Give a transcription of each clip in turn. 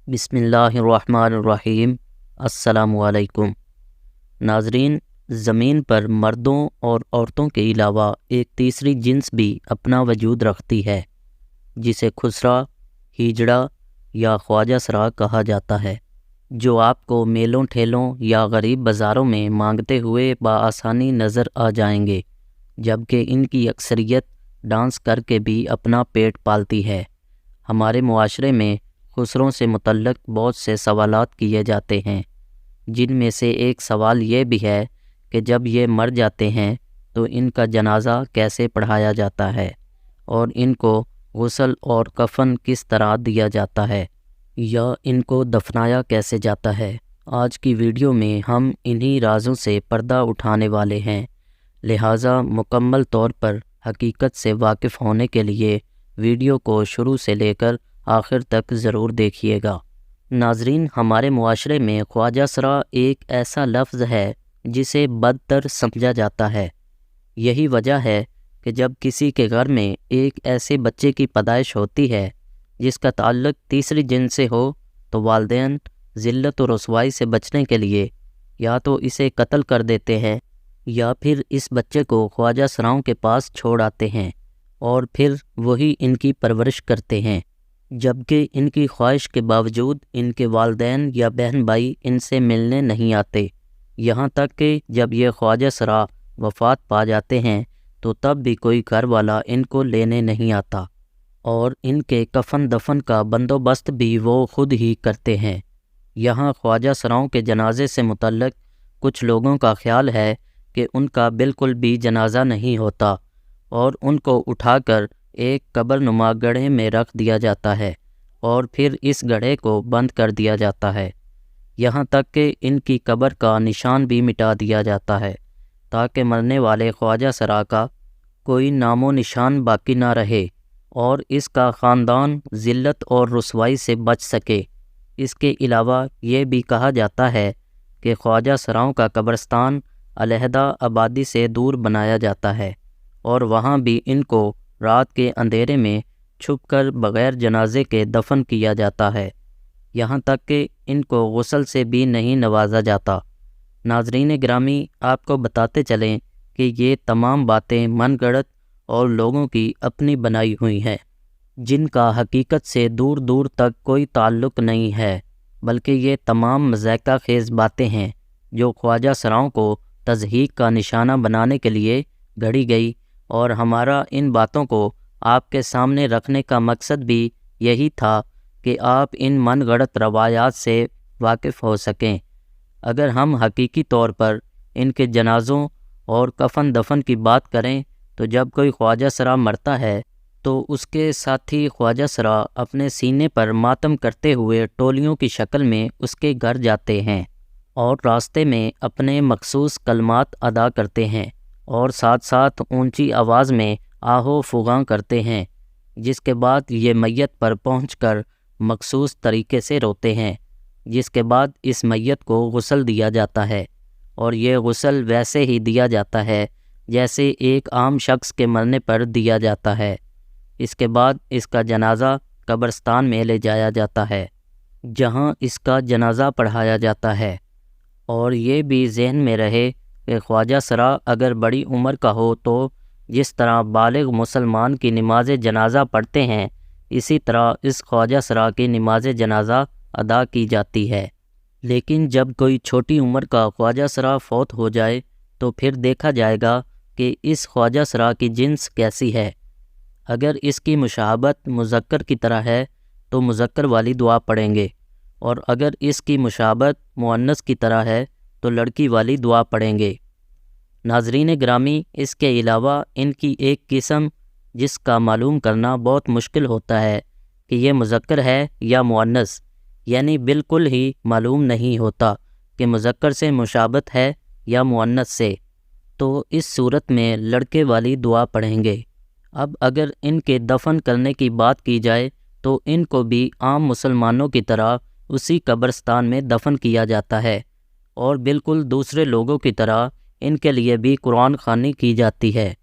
بسم اللہ الرحمن الرحیم۔ السلام علیکم ناظرین، زمین پر مردوں اور عورتوں کے علاوہ ایک تیسری جنس بھی اپنا وجود رکھتی ہے، جسے خسرا، ہیجڑا یا خواجہ سرا کہا جاتا ہے، جو آپ کو میلوں ٹھیلوں یا غریب بازاروں میں مانگتے ہوئے بآسانی نظر آ جائیں گے، جبکہ ان کی اکثریت ڈانس کر کے بھی اپنا پیٹ پالتی ہے۔ ہمارے معاشرے میں خسروں سے متعلق بہت سے سوالات کیے جاتے ہیں، جن میں سے ایک سوال یہ بھی ہے کہ جب یہ مر جاتے ہیں تو ان کا جنازہ کیسے پڑھایا جاتا ہے اور ان کو غسل اور کفن کس طرح دیا جاتا ہے، یا ان کو دفنایا کیسے جاتا ہے۔ آج کی ویڈیو میں ہم انہی رازوں سے پردہ اٹھانے والے ہیں، لہٰذا مکمل طور پر حقیقت سے واقف ہونے کے لیے ویڈیو کو شروع سے لے کر آخر تک ضرور دیکھیے گا۔ ناظرین، ہمارے معاشرے میں خواجہ سرا ایک ایسا لفظ ہے جسے بدتر سمجھا جاتا ہے۔ یہی وجہ ہے کہ جب کسی کے گھر میں ایک ایسے بچے کی پیدائش ہوتی ہے جس کا تعلق تیسری جنس سے ہو تو والدین ذلت و رسوائی سے بچنے کے لیے یا تو اسے قتل کر دیتے ہیں یا پھر اس بچے کو خواجہ سراؤں کے پاس چھوڑ آتے ہیں اور پھر وہی ان کی پرورش کرتے ہیں، جبکہ ان کی خواہش کے باوجود ان کے والدین یا بہن بھائی ان سے ملنے نہیں آتے، یہاں تک کہ جب یہ خواجہ سرا وفات پا جاتے ہیں تو تب بھی کوئی گھر والا ان کو لینے نہیں آتا، اور ان کے کفن دفن کا بندوبست بھی وہ خود ہی کرتے ہیں۔ یہاں خواجہ سراؤں کے جنازے سے متعلق کچھ لوگوں کا خیال ہے کہ ان کا بالکل بھی جنازہ نہیں ہوتا اور ان کو اٹھا کر ایک قبر نما گڑھے میں رکھ دیا جاتا ہے اور پھر اس گڑھے کو بند کر دیا جاتا ہے، یہاں تک کہ ان کی قبر کا نشان بھی مٹا دیا جاتا ہے تاکہ مرنے والے خواجہ سرا کا کوئی نام و نشان باقی نہ رہے اور اس کا خاندان ذلت اور رسوائی سے بچ سکے۔ اس کے علاوہ یہ بھی کہا جاتا ہے کہ خواجہ سراؤں کا قبرستان علیحدہ آبادی سے دور بنایا جاتا ہے اور وہاں بھی ان کو رات کے اندھیرے میں چھپ کر بغیر جنازے کے دفن کیا جاتا ہے، یہاں تک کہ ان کو غسل سے بھی نہیں نوازا جاتا۔ ناظرین گرامی، آپ کو بتاتے چلیں کہ یہ تمام باتیں من گڑت اور لوگوں کی اپنی بنائی ہوئی ہیں، جن کا حقیقت سے دور دور تک کوئی تعلق نہیں ہے، بلکہ یہ تمام مضحکہ خیز باتیں ہیں جو خواجہ سراؤں کو تضحیک کا نشانہ بنانے کے لیے گھڑی گئی، اور ہمارا ان باتوں کو آپ کے سامنے رکھنے کا مقصد بھی یہی تھا کہ آپ ان من گڑت روایات سے واقف ہو سکیں۔ اگر ہم حقیقی طور پر ان کے جنازوں اور کفن دفن کی بات کریں تو جب کوئی خواجہ سرا مرتا ہے تو اس کے ساتھی خواجہ سرا اپنے سینے پر ماتم کرتے ہوئے ٹولیوں کی شکل میں اس کے گھر جاتے ہیں اور راستے میں اپنے مخصوص کلمات ادا کرتے ہیں اور ساتھ ساتھ اونچی آواز میں آہو فغاں کرتے ہیں، جس کے بعد یہ میت پر پہنچ کر مخصوص طریقے سے روتے ہیں، جس کے بعد اس میت کو غسل دیا جاتا ہے، اور یہ غسل ویسے ہی دیا جاتا ہے جیسے ایک عام شخص کے مرنے پر دیا جاتا ہے۔ اس کے بعد اس کا جنازہ قبرستان میں لے جایا جاتا ہے جہاں اس کا جنازہ پڑھایا جاتا ہے، اور یہ بھی ذہن میں رہے کہ خواجہ سرا اگر بڑی عمر کا ہو تو جس طرح بالغ مسلمان کی نماز جنازہ پڑھتے ہیں اسی طرح اس خواجہ سرا کی نماز جنازہ ادا کی جاتی ہے۔ لیکن جب کوئی چھوٹی عمر کا خواجہ سرا فوت ہو جائے تو پھر دیکھا جائے گا کہ اس خواجہ سرا کی جنس کیسی ہے۔ اگر اس کی مشابہت مذکر کی طرح ہے تو مذکر والی دعا پڑھیں گے، اور اگر اس کی مشابہت مؤنث کی طرح ہے تو لڑکی والی دعا پڑھیں گے۔ ناظرین گرامی، اس کے علاوہ ان کی ایک قسم جس کا معلوم کرنا بہت مشکل ہوتا ہے کہ یہ مذکر ہے یا مؤنث، یعنی بالکل ہی معلوم نہیں ہوتا کہ مذکر سے مشابہت ہے یا مؤنث سے، تو اس صورت میں لڑکے والی دعا پڑھیں گے۔ اب اگر ان کے دفن کرنے کی بات کی جائے تو ان کو بھی عام مسلمانوں کی طرح اسی قبرستان میں دفن کیا جاتا ہے، اور بالکل دوسرے لوگوں کی طرح ان کے لیے بھی قرآن خوانی کی جاتی ہے۔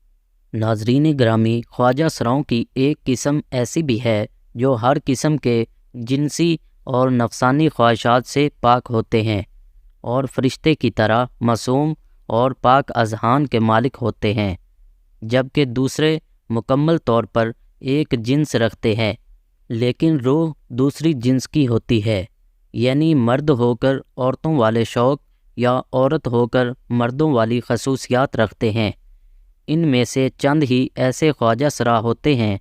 ناظرین گرامی، خواجہ سراؤں کی ایک قسم ایسی بھی ہے جو ہر قسم کے جنسی اور نفسانی خواہشات سے پاک ہوتے ہیں اور فرشتے کی طرح معصوم اور پاک اذہان کے مالک ہوتے ہیں، جبکہ دوسرے مکمل طور پر ایک جنس رکھتے ہیں، لیکن روح دوسری جنس کی ہوتی ہے، یعنی مرد ہو کر عورتوں والے شوق یا عورت ہو کر مردوں والی خصوصیات رکھتے ہیں۔ ان میں سے چند ہی ایسے خواجہ سرا ہوتے ہیں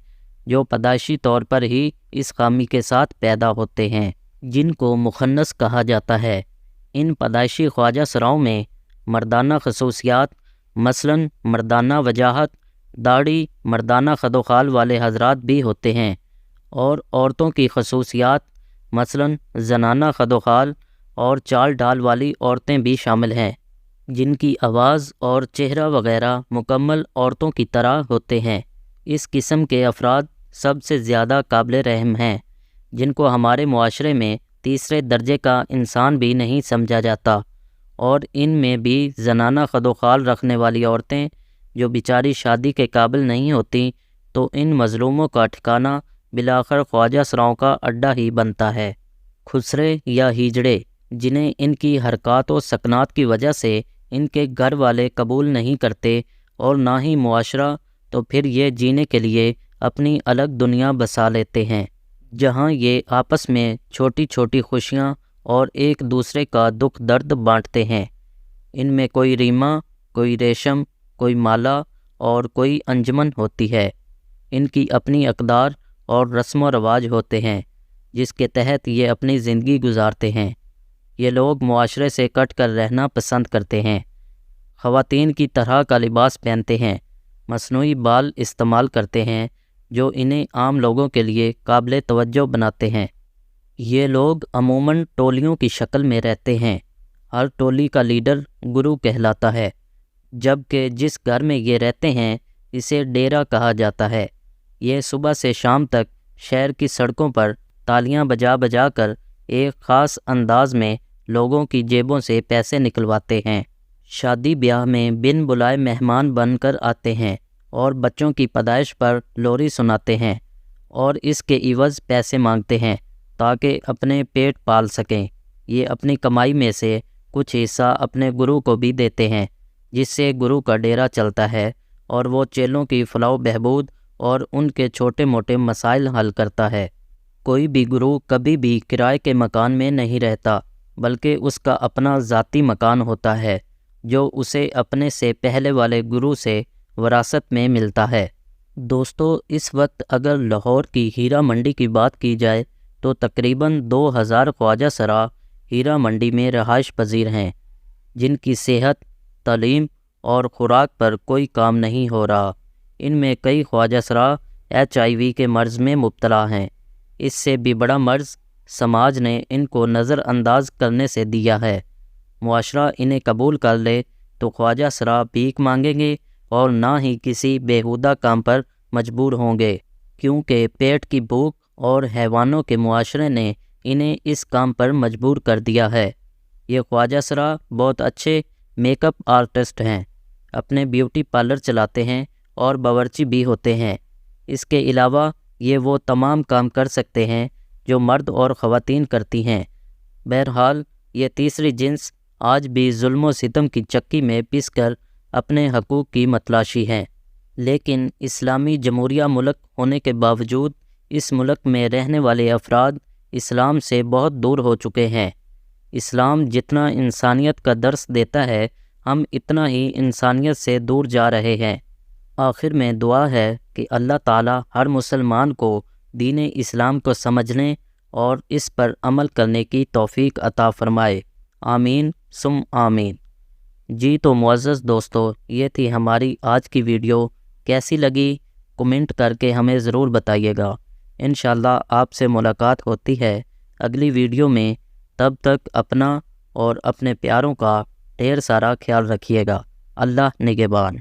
جو پیدائشی طور پر ہی اس خامی کے ساتھ پیدا ہوتے ہیں، جن کو مخنث کہا جاتا ہے۔ ان پیدائشی خواجہ سراؤں میں مردانہ خصوصیات مثلاً مردانہ وجاہت، داڑھی، مردانہ خد و خال والے حضرات بھی ہوتے ہیں، اور عورتوں کی خصوصیات مثلاً زنانہ خد و خال اور چال ڈال والی عورتیں بھی شامل ہیں، جن کی آواز اور چہرہ وغیرہ مکمل عورتوں کی طرح ہوتے ہیں۔ اس قسم کے افراد سب سے زیادہ قابل رحم ہیں، جن کو ہمارے معاشرے میں تیسرے درجے کا انسان بھی نہیں سمجھا جاتا، اور ان میں بھی زنانہ خد و خال رکھنے والی عورتیں جو بیچاری شادی کے قابل نہیں ہوتی، تو ان مظلوموں کا ٹھکانہ بالآخر خواجہ سراؤں کا اڈا ہی بنتا ہے۔ خسرے یا ہیجڑے، جنہیں ان کی حرکات و سکنات کی وجہ سے ان کے گھر والے قبول نہیں کرتے اور نہ ہی معاشرہ، تو پھر یہ جینے کے لیے اپنی الگ دنیا بسا لیتے ہیں، جہاں یہ آپس میں چھوٹی چھوٹی خوشیاں اور ایک دوسرے کا دکھ درد بانٹتے ہیں۔ ان میں کوئی ریما، کوئی ریشم، کوئی مالا اور کوئی انجمن ہوتی ہے۔ ان کی اپنی اقدار اور رسم و رواج ہوتے ہیں، جس کے تحت یہ اپنی زندگی گزارتے ہیں۔ یہ لوگ معاشرے سے کٹ کر رہنا پسند کرتے ہیں، خواتین کی طرح کا لباس پہنتے ہیں، مصنوعی بال استعمال کرتے ہیں جو انہیں عام لوگوں کے لیے قابل توجہ بناتے ہیں۔ یہ لوگ عموماً ٹولیوں کی شکل میں رہتے ہیں، ہر ٹولی کا لیڈر گرو کہلاتا ہے، جبکہ جس گھر میں یہ رہتے ہیں اسے ڈیرا کہا جاتا ہے۔ یہ صبح سے شام تک شہر کی سڑکوں پر تالیاں بجا بجا کر ایک خاص انداز میں لوگوں کی جیبوں سے پیسے نکلواتے ہیں، شادی بیاہ میں بن بلائے مہمان بن کر آتے ہیں اور بچوں کی پیدائش پر لوری سناتے ہیں، اور اس کے عوض پیسے مانگتے ہیں تاکہ اپنے پیٹ پال سکیں۔ یہ اپنی کمائی میں سے کچھ حصہ اپنے گرو کو بھی دیتے ہیں، جس سے گرو کا ڈیرا چلتا ہے اور وہ چیلوں کی فلاح و بہبود اور ان کے چھوٹے موٹے مسائل حل کرتا ہے۔ کوئی بھی گرو کبھی بھی کرائے کے مکان میں نہیں رہتا، بلکہ اس کا اپنا ذاتی مکان ہوتا ہے جو اسے اپنے سے پہلے والے گرو سے وراثت میں ملتا ہے۔ دوستو، اس وقت اگر لاہور کی ہیرا منڈی کی بات کی جائے تو تقریباً 2000 خواجہ سرا ہیرا منڈی میں رہائش پذیر ہیں، جن کی صحت، تعلیم اور خوراک پر کوئی کام نہیں ہو رہا۔ ان میں کئی خواجہ سرا HIV کے مرض میں مبتلا ہیں۔ اس سے بھی بڑا مرض سماج نے ان کو نظر انداز کرنے سے دیا ہے۔ معاشرہ انہیں قبول کر لے تو خواجہ سرا بھیک مانگیں گے اور نہ ہی کسی بیہودہ کام پر مجبور ہوں گے، کیونکہ پیٹ کی بھوک اور حیوانوں کے معاشرے نے انہیں اس کام پر مجبور کر دیا ہے۔ یہ خواجہ سرا بہت اچھے میک اپ آرٹسٹ ہیں، اپنے بیوٹی پارلر چلاتے ہیں اور باورچی بھی ہوتے ہیں۔ اس کے علاوہ یہ وہ تمام کام کر سکتے ہیں جو مرد اور خواتین کرتی ہیں۔ بہرحال یہ تیسری جنس آج بھی ظلم و ستم کی چکی میں پس کر اپنے حقوق کی متلاشی ہے، لیکن اسلامی جمہوریہ ملک ہونے کے باوجود اس ملک میں رہنے والے افراد اسلام سے بہت دور ہو چکے ہیں۔ اسلام جتنا انسانیت کا درس دیتا ہے، ہم اتنا ہی انسانیت سے دور جا رہے ہیں۔ آخر میں دعا ہے کہ اللہ تعالی ہر مسلمان کو دین اسلام کو سمجھنے اور اس پر عمل کرنے کی توفیق عطا فرمائے، آمین ثم آمین۔ جی تو معزز دوستو، یہ تھی ہماری آج کی ویڈیو۔ کیسی لگی کمنٹ کر کے ہمیں ضرور بتائیے گا۔ انشاءاللہ آپ سے ملاقات ہوتی ہے اگلی ویڈیو میں۔ تب تک اپنا اور اپنے پیاروں کا ڈھیر سارا خیال رکھیے گا۔ اللہ نگہبان۔